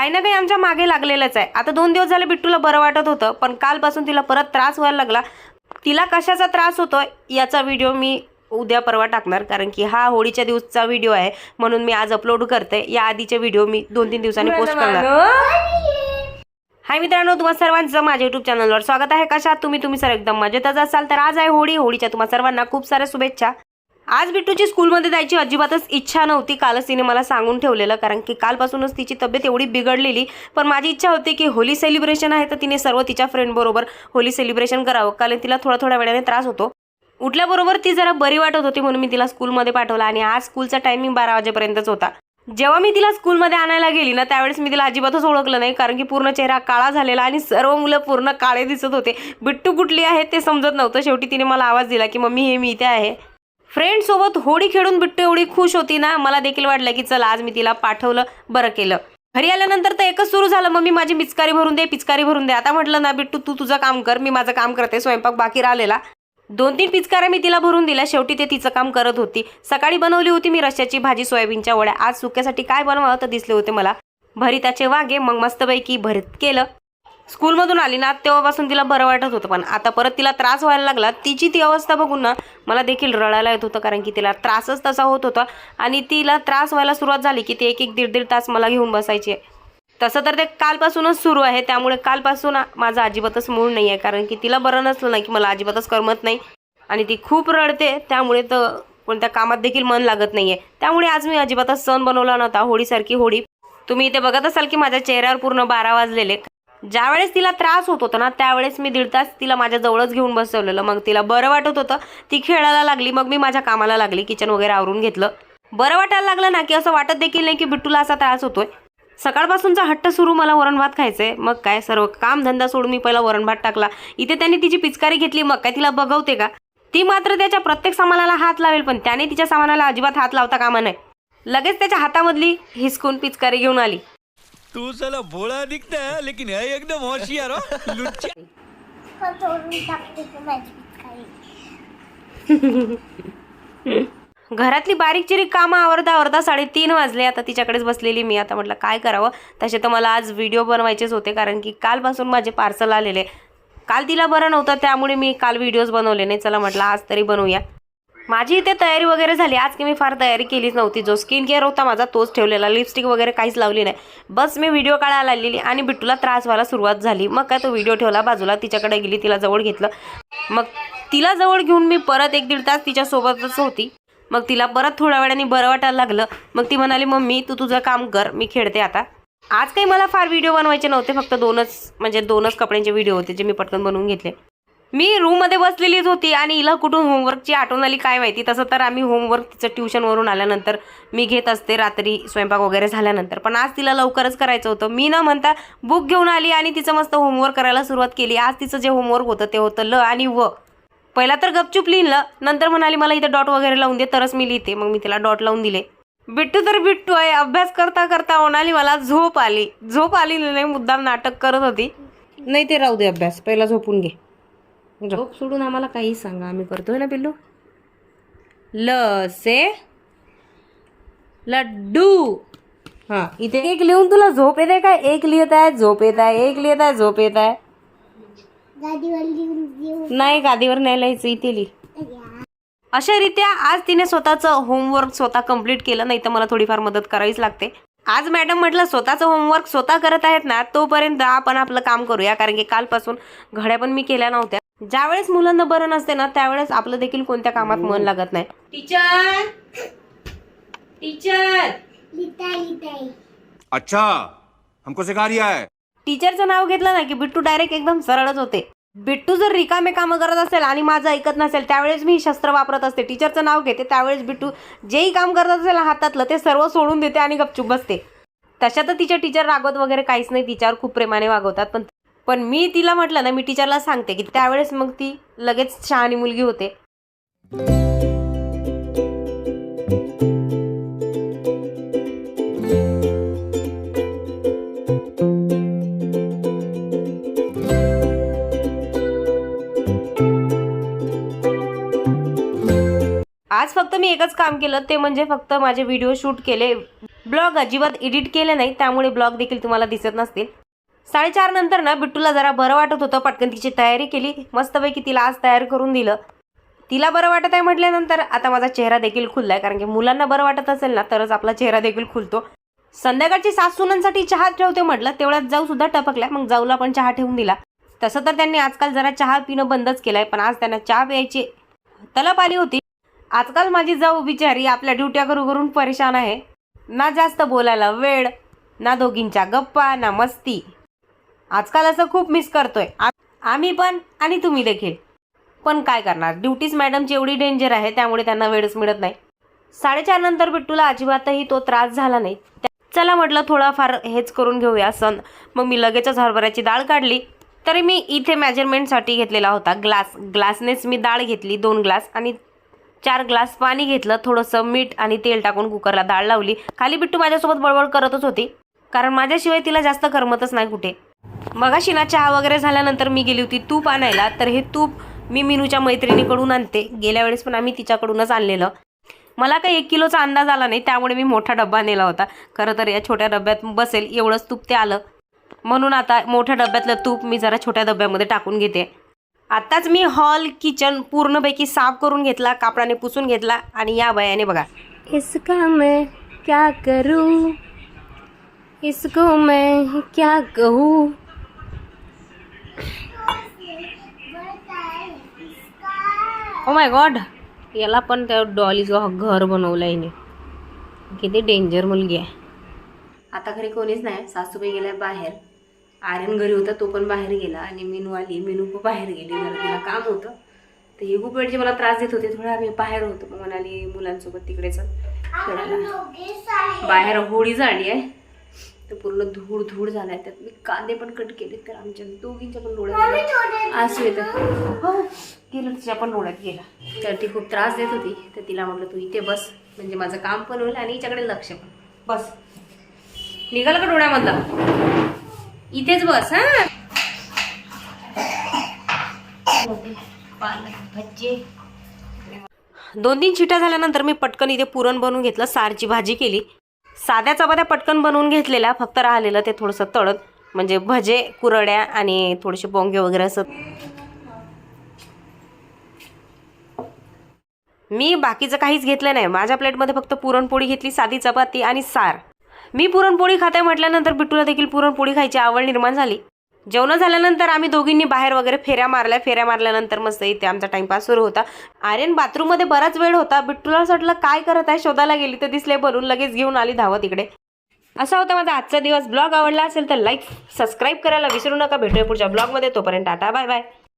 काही ना काही आमच्या मागे लागलेलंच आहे. आता 2 दिवस झाले बिट्टूला बरं वाटत होतं, पण कालपासून तिला परत त्रास व्हायला लागला. तिला कशाचा त्रास होतोय याचा व्हिडिओ मी उद्या परवा टाकणार, कारण की हा होळीच्या दिवसचा व्हिडिओ आहे म्हणून मी आज अपलोड करते. या आधीचे व्हिडिओ मी 2-3 दिवसांनी पोस्ट करणार. हाय मित्रांनो, तुम्हा सर्वांचं माझ्या युट्यूब चॅनलवर स्वागत आहे. कशा आहात तुम्ही सर एकदम मजेतच असाल तर आज आहे होळी. होळीच्या तुम्हा सर्वांना खूप साऱ्या शुभेच्छा. आज बिट्टूची स्कूलमध्ये जायची अजिबातच इच्छा नव्हती. कालच तिने मला सांगून ठेवलेलं, कारण की कालपासूनच तिची तब्येत एवढी बिघडलेली. पण माझी इच्छा होती की होली सेलिब्रेशन आहे तर तिने सर्व तिच्या फ्रेंड बरोबर होली सेलिब्रेशन करावं. कारण तिला थोड्या वेळाने त्रास होतो. उठल्याबरोबर ती जरा बरी वाटत होती म्हणून मी तिला स्कूलमध्ये पाठवलं आणि आज स्कूलचा टायमिंग 12 वाजेपर्यंतच होता. जेव्हा मी तिला स्कूलमध्ये आणायला गेली ना त्यावेळेस मी तिला अजिबातच ओळखलं नाही, कारण की पूर्ण चेहरा काळा झालेला आणि सर्व मुलं पूर्ण काळे दिसत होते. बिट्टू कुठली आहे ते समजत नव्हतं. शेवटी तिने मला आवाज दिला की मम्मी मी इथे आहे. फ्रेंड सोबत होळी खेळून बिट्टू एवढी खुश होती ना, मला देखील वाटलं की चला आज मी तिला पाठवलं, बरं केलं. घरी आल्यानंतर तर एकच सुरू झालं, मम्मी माझी पिचकारी भरून दे. आता म्हटलं ना बिट्टू तू तुझं काम कर, मी माझं काम करते. स्वयंपाक बाकी राहिलेला 2-3 पिचकाऱ्या मी तिला भरून दिल्या. शेवटी ते तिचं काम करत होती. सकाळी बनवली होती मी रश्श्याची भाजी, सोयाबीनच्या वड्या. आज सुक्यासाठी काय बनवावं तर दिसले होते मला भरिताचे वांगे. मग मस्तपैकी भरीत केलं. स्कूलमधून आली ना तेव्हापासून तिला बरं वाटत होतं, पण आता परत तिला त्रास व्हायला लागला. तिची ती अवस्था बघून ना मला देखील रडायला येत होतं, कारण की तिला त्रासच तसा होत होता. आणि तिला त्रास व्हायला सुरुवात झाली की ती 1-1, 1.5 तास मला घेऊन बसायची. तसं तर ते कालपासूनच सुरू आहे, त्यामुळे कालपासून माझं अजिबातच मूड नाही आहे, कारण की तिला बरं नसलं नाही की मला अजिबातच करमत नाही आणि ती खूप रडते. त्यामुळे तर कोणत्या कामात देखील मन लागत नाही आहे. त्यामुळे आज मी अजिबातच सण बनवला नव्हता. होळीसारखी होळी. तुम्ही इथे बघत असाल की माझ्या चेहऱ्यावर पूर्ण 12 वाजलेले. ज्यावेळेस तिला त्रास होत होता ना त्यावेळेस मी 1.5 तास तिला माझ्या जवळच घेऊन बसवलेलं. मग तिला बरं वाटत होतं, ती खेळायला लागली. मग मी माझ्या कामाला लागली, किचन वगैरे आवरून घेतलं. बरं वाटायला लागलं ना की असं वाटत देखील नाही की बिट्टूला असा त्रास होतोय. सकाळपासूनचा हट्ट सुरू, मला वरण भात खायचंय. मग काय सर्व काम धंदा सोडून मी पहिला वरण भात टाकला. इथे त्यांनी तिची पिचकारी घेतली, मग काय तिला बघवते का? ती मात्र त्याच्या प्रत्येक सामानाला हात लावेल, पण त्याने तिच्या सामानाला अजिबात हात लावता कामा नये. लगेच त्याच्या हातामधली हिसकून पिचकारी घेऊन आली. तू साला भोळा दिखता है लेकिन है एकदम होशियार हो लुच्चा. घरातली बारीक चिरीक कामं आवरता 3:30 वाजले. आता तिच्याकडेच बसलेली मी. आता म्हटलं काय करावं. तसे तर मला आज व्हिडिओ बनवायचेच होते, कारण की कालपासून माझे पार्सल आलेले. काल तिला बरं नव्हतं त्यामुळे मी काल व्हिडिओज बनवले नाही. चला म्हटलं आज तरी बनवूया. माझी इथे तयारी वगैरे झाली. आज की मी फार तयारी केलीच नव्हती. जो स्किन केअर होता माझा तोच ठेवलेला. लिपस्टिक वगैरे काहीच लावली नाही. बस मी व्हिडिओ काढायला आलेली आणि बिट्टूला त्रास व्हायला सुरुवात झाली. मग काय तो व्हिडिओ ठेवला बाजूला, तिच्याकडे गेली, तिला जवळ घेतलं. मग तिला जवळ घेऊन मी परत 1-1.5 तास तिच्यासोबतच होती. मग तिला परत थोड्या वेळाने बरं वाटायला लागलं. मग ती म्हणाली मम्मी तू तुझं काम कर, मी खेळते आता. आज काही मला फार व्हिडिओ बनवायचे नव्हते, फक्त 2च कपड्यांचे व्हिडिओ होते जे मी पटकन बनवून घेतले. मी रूममध्ये बसलेलीच होती आणि हिला कुठून होमवर्कची आठवण आली काय माहिती. तसं तर आम्ही होमवर्क तिचं ट्युशनवरून आल्यानंतर मी घेत असते रात्री स्वयंपाक वगैरे झाल्यानंतर, पण आज तिला लवकरच करायचं होतं. मी न म्हणता बुक घेऊन आली आणि तिचं मस्त होमवर्क करायला सुरुवात केली. आज तिचं जे होमवर्क होतं ते होतं ल आणि व. पहिला तर गपचूप लिहिलं, नंतर म्हणाली मला इथे डॉट वगैरे लावून दे तरच मी लिहिते. मग मी तिला डॉट लावून दिले. बिट्टू तर बिट्टू आहे. अभ्यास करता करता म्हणाली मला झोप आली नाही, मुद्दाम नाटक करत होती. नाही ते राहू दे, अभ्यास पहिला झोपून घे. झोप सोडून आम्हाला काही सांगा, आम्ही करतोय ना पिल्लू. ल से लड्डू. हा इथे 1 लिहून तुला झोप येते काय? 1 लिहित आहे झोप येत आहे, 1 लिहित आहे झोप येत आहे. नाही गादीवर नाही लिहायचं, इथे लिह. अशा रीत्या आज तिने स्वतःचं होमवर्क स्वतः कंप्लीट केलं. नाही तर मला थोडीफार मदत करावीच लागते. आज मॅडम म्हटलं स्वतःचं होमवर्क स्वतः करत आहेत ना तोपर्यंत आपण आपलं काम करूया, कारण की कालपासून घड्या पण मी केल्या नव्हत्या. ज्यावेळेस मुलांना बरं नसते ना त्यावेळेस आपलं देखील कोणत्या कामात मन लागत नाही. टीचर अच्छा हमको सिखा रिया है. टीचरचं नाव घेतलं ना की बिट्टू डायरेक्ट एकदम सरळच होते. बिट्टू जर रिकामे कामं करत असेल आणि माझं ऐकत नसेल त्यावेळेस मी शस्त्र वापरत असते. टीचरचं नाव घेते त्यावेळेस बिट्टू जेही काम करत असेल हातातलं ते सर्व सोडून देते आणि गपचूप बसते. तशा तर तिच्या टीचर रागवत वगैरे काहीच नाही, तिच्यावर खूप प्रेमाने वागवतात. पण मी तिला म्हटलं ना, मी टीचरला सांगते की त्यावेळेस मग ती लगेच शहाणी मुलगी होते. आज फक्त मी एकच काम केलं, ते म्हणजे फक्त माझे व्हिडिओ शूट केले. ब्लॉग अजिबात एडिट केले नाही, त्यामुळे ब्लॉग देखील तुम्हाला दिसत नसतील. 4:30 नंतर ना बिट्टूला जरा बरं वाटत होतं. पटकन तिची तयारी केली, मस्तपैकी तिला आज तयार करून दिलं. तिला बरं वाटत आहे म्हटल्यानंतर आता माझा चेहरा देखील खुललाय, कारण की मुलांना बरं वाटत असेल ना तरच आपला चेहरा देखील खुलतो. संध्याकाळची सासूनांसाठी चहा ठेवते म्हटलं, तेवढ्यात जाऊ सुद्धा टपकल्या. मग जाऊला पण चहा ठेवून दिला. तसं तर त्यांनी आजकाल जरा चहा पिणं बंदच केलंय, पण आज त्यांना चहा प्यायची तलप आली होती. आजकाल माझी जाऊ बिचारी आपल्या ड्युट्या करून परेशान आहे. ना जास्त बोलायला वेळ, ना दोघींच्या गप्पा, ना मस्ती. आजकाल असं खूप मिस करतोय आम्ही पण आणि तुम्ही देखील. पण काय करणार, ड्युटीज मॅडमची एवढी डेंजर आहे, त्यामुळे त्यांना वेळच मिळत नाही. 4:30 नंतर बिट्टूला अजिबातही तो त्रास झाला नाही. चला म्हटलं थोडाफार हेच करून घेऊया सण. मग मी लगेचच हरभऱ्याची डाळ काढली. तरी मी इथे मेजरमेंटसाठी घेतलेला होता ग्लासनेच मी डाळ घेतली 2 ग्लास आणि 4 ग्लास पाणी घेतलं. थोडंसं मीठ आणि तेल टाकून कुकरला डाळ लावली. खाली बिट्टू माझ्यासोबत बडबड करतच होती, कारण माझ्याशिवाय तिला जास्त करमतच नाही कुठे. मगाशी ना चहा वगैरे झाल्यानंतर मी गेली होती तूप आणायला. तर हे तूप मी मीनूच्या मैत्रिणीकडून आणते. गेल्या वेळेस पण आम्ही तिच्याकडूनच आणलेलं. मला काही 1 किलोचा अंदाज आला नाही, त्यामुळे मी मोठा डब्बा नेला होता. खरं तर या छोट्या डब्यात बसेल एवढंच तूप ते आलं, म्हणून आता मोठ्या डब्यातलं तूप मी जरा छोट्या डब्यामध्ये टाकून घेते. आत्ताच मी हॉल किचन पूर्णपैकी साफ करून घेतला, कापडाने पुसून घेतला. आणि या बायाने बघा, इसका मैं क्या करूं, इसको मैं क्या कहूं. ओ माय गॉड, याला पण त्या डॉलीचं घर बनवलं हिने. किती डेंजर मुलगी आहे. आता घरी कोणीच नाही, सासूबाई गेल्या बाहेर. आर्यन घरी होता, तो पण बाहेर गेला. आणि मीनू आली, मीनू पण बाहेर गेली, जरा तिला काम होतं. तर ही खूप वेळची मला त्रास देत होते, थोडा आम्ही बाहेर होतो. मग म्हणाली मुलांसोबत तिकडेच खेळायला. बाहेर होळी झाली आहे, तर पूर्ण धूळ झालाय. त्यात मी कांदे पण कट केले, तर आमच्या दोघींच्या पण डोळ्यात आसू येतं. हो गेलं, तिच्या पण डोळ्यात गेला. तर ती खूप त्रास देत होती. तर तिला म्हटलं तू इथे बस, म्हणजे माझं काम पण होईल आणि हिच्याकडे लक्ष पण. बस, निघालं का डोळ्यामधला, इथेच बस. हा भज्जे 2-3 शिट्या झाल्यानंतर मी पटकन इथे पुरण बनवून घेतलं. सारची भाजी केली. साध्या चपात्या पटकन बनवून घेतलेल्या, फक्त राहिलेलं ते थोडंसं तळत, म्हणजे भजे, कुरड्या आणि थोडेसे बोंगे वगैरे असं. मी बाकीचं काहीच घेतलं नाही. माझ्या प्लेटमध्ये फक्त पुरणपोळी घेतली, साधी चपाती आणि सार. मी पुरणपोळी खाते म्हटल्यानंतर बिट्टूला देखील पुरणपोळी खायची आवड निर्माण झाली. जेवण झाल्यानंतर आम्ही दोघींनी बाहेर वगैरे फेऱ्या मारल्यानंतर मस्त इथे आमचा टाइमपास सुरू होता. आर्यन बाथरूममध्ये बराच वेळ होता. बिट्टूला वाटलं काय करत आहे, शोधायला गेली तर दिसले बनून, लगेच घेऊन आली धावत इकडे. असा होता माझा आजचा दिवस. ब्लॉग आवडला असेल तर लाईक सबस्क्राईब करायला विसरू नका. भेटूया पुढच्या ब्लॉगमध्ये. तोपर्यंत टाटा बाय बाय.